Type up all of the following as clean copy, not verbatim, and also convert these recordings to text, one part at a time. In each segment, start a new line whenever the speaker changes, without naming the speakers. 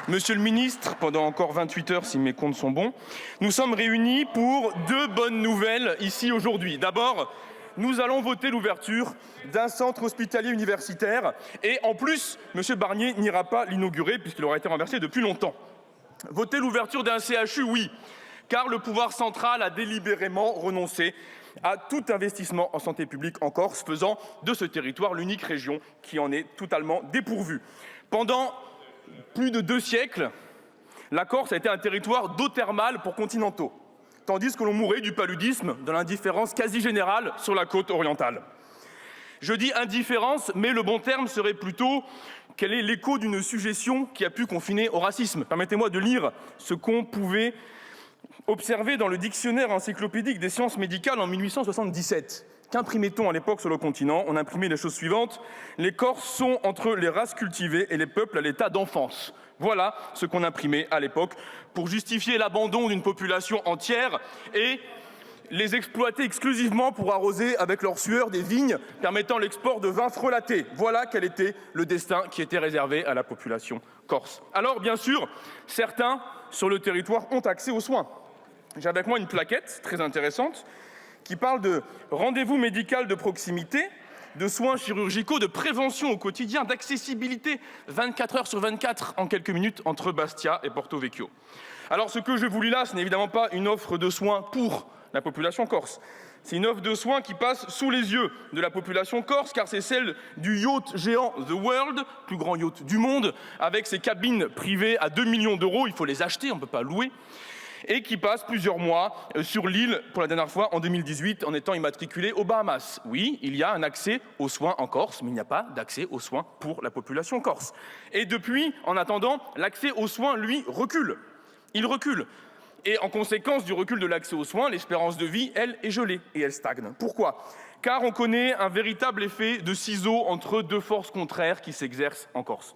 Monsieur le ministre, pendant encore 28 heures, si mes comptes sont bons, nous sommes réunis pour 2 bonnes nouvelles ici aujourd'hui. D'abord, nous allons voter l'ouverture d'un centre hospitalier universitaire et en plus, M. Barnier n'ira pas l'inaugurer puisqu'il aura été renversé depuis longtemps. Voter l'ouverture d'un CHU, oui, car le pouvoir central a délibérément renoncé à tout investissement en santé publique en Corse, faisant de ce territoire l'unique région qui en est totalement dépourvue. Pendant plus de 2 siècles, la Corse a été un territoire d'eau thermale pour continentaux, tandis que l'on mourait du paludisme, de l'indifférence quasi générale sur la côte orientale. Je dis indifférence, mais le bon terme serait plutôt quel est l'écho d'une suggestion qui a pu confiner au racisme. Permettez-moi de lire ce qu'on pouvait observer dans le dictionnaire encyclopédique des sciences médicales en 1877. Qu'imprimait-on à l'époque sur le continent? On imprimait les choses suivantes. Les Corses sont entre les races cultivées et les peuples à l'état d'enfance. Voilà ce qu'on imprimait à l'époque pour justifier l'abandon d'une population entière et les exploiter exclusivement pour arroser avec leur sueur des vignes permettant l'export de vins frelatés. Voilà quel était le destin qui était réservé à la population corse. Alors bien sûr, certains sur le territoire ont accès aux soins. J'ai avec moi une plaquette très intéressante qui parle de rendez-vous médical de proximité, de soins chirurgicaux, de prévention au quotidien, d'accessibilité 24 heures sur 24 en quelques minutes entre Bastia et Porto Vecchio. Alors ce que je vous lis là, ce n'est évidemment pas une offre de soins pour la population corse. C'est une offre de soins qui passe sous les yeux de la population corse, car c'est celle du yacht géant The World, plus grand yacht du monde, avec ses cabines privées à 2 millions d'euros, il faut les acheter, on ne peut pas louer, et qui passe plusieurs mois sur l'île pour la dernière fois en 2018 en étant immatriculé aux Bahamas. Oui, il y a un accès aux soins en Corse, mais il n'y a pas d'accès aux soins pour la population corse. Et depuis, en attendant, l'accès aux soins, lui, recule. Il recule. Et en conséquence du recul de l'accès aux soins, l'espérance de vie, elle, est gelée et elle stagne. Pourquoi? Car on connaît un véritable effet de ciseaux entre 2 forces contraires qui s'exercent en Corse.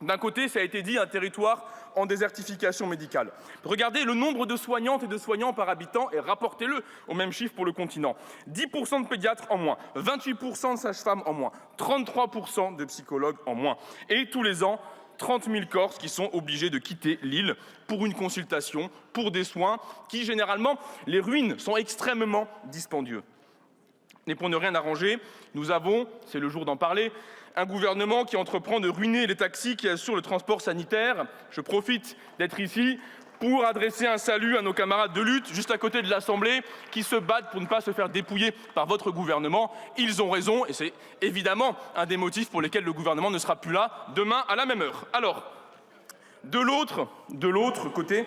D'un côté, ça a été dit, un territoire en désertification médicale. Regardez le nombre de soignantes et de soignants par habitant et rapportez-le au même chiffre pour le continent. 10% de pédiatres en moins, 28% de sages-femmes en moins, 33% de psychologues en moins. Et tous les ans, 30 000 Corses qui sont obligés de quitter l'île pour une consultation, pour des soins qui, généralement, les ruinent, sont extrêmement dispendieux. Et pour ne rien arranger, nous avons, c'est le jour d'en parler, un gouvernement qui entreprend de ruiner les taxis qui assurent le transport sanitaire. Je profite d'être ici pour adresser un salut à nos camarades de lutte, juste à côté de l'Assemblée, qui se battent pour ne pas se faire dépouiller par votre gouvernement. Ils ont raison, et c'est évidemment un des motifs pour lesquels le gouvernement ne sera plus là demain à la même heure. Alors, de l'autre côté,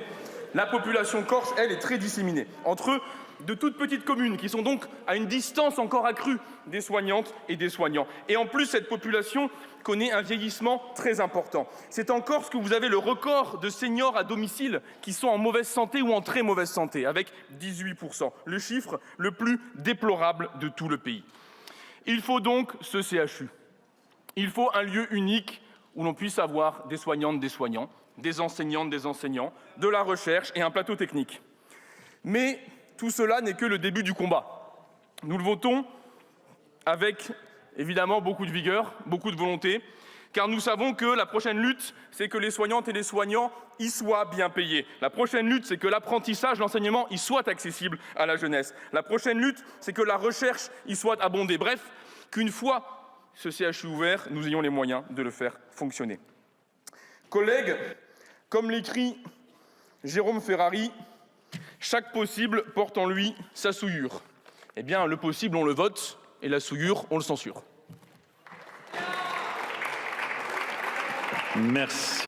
la population corse, elle, est très disséminée entre de toutes petites communes qui sont donc à une distance encore accrue des soignantes et des soignants. Et en plus, cette population connaît un vieillissement très important. C'est en Corse que vous avez le record de seniors à domicile qui sont en mauvaise santé ou en très mauvaise santé, avec 18%, le chiffre le plus déplorable de tout le pays. Il faut donc ce CHU. Il faut un lieu unique où l'on puisse avoir des soignantes, des soignants, des enseignantes, des enseignants, de la recherche et un plateau technique. Mais tout cela n'est que le début du combat. Nous le votons avec, évidemment, beaucoup de vigueur, beaucoup de volonté, car nous savons que la prochaine lutte, c'est que les soignantes et les soignants y soient bien payés. La prochaine lutte, c'est que l'apprentissage, l'enseignement y soit accessible à la jeunesse. La prochaine lutte, c'est que la recherche y soit abondée. Bref, qu'une fois ce CHU ouvert, nous ayons les moyens de le faire fonctionner. Collègues, comme l'écrit Jérôme Ferrari, chaque possible porte en lui sa souillure. Eh bien, le possible, on le vote, et la souillure, on le censure.
Merci.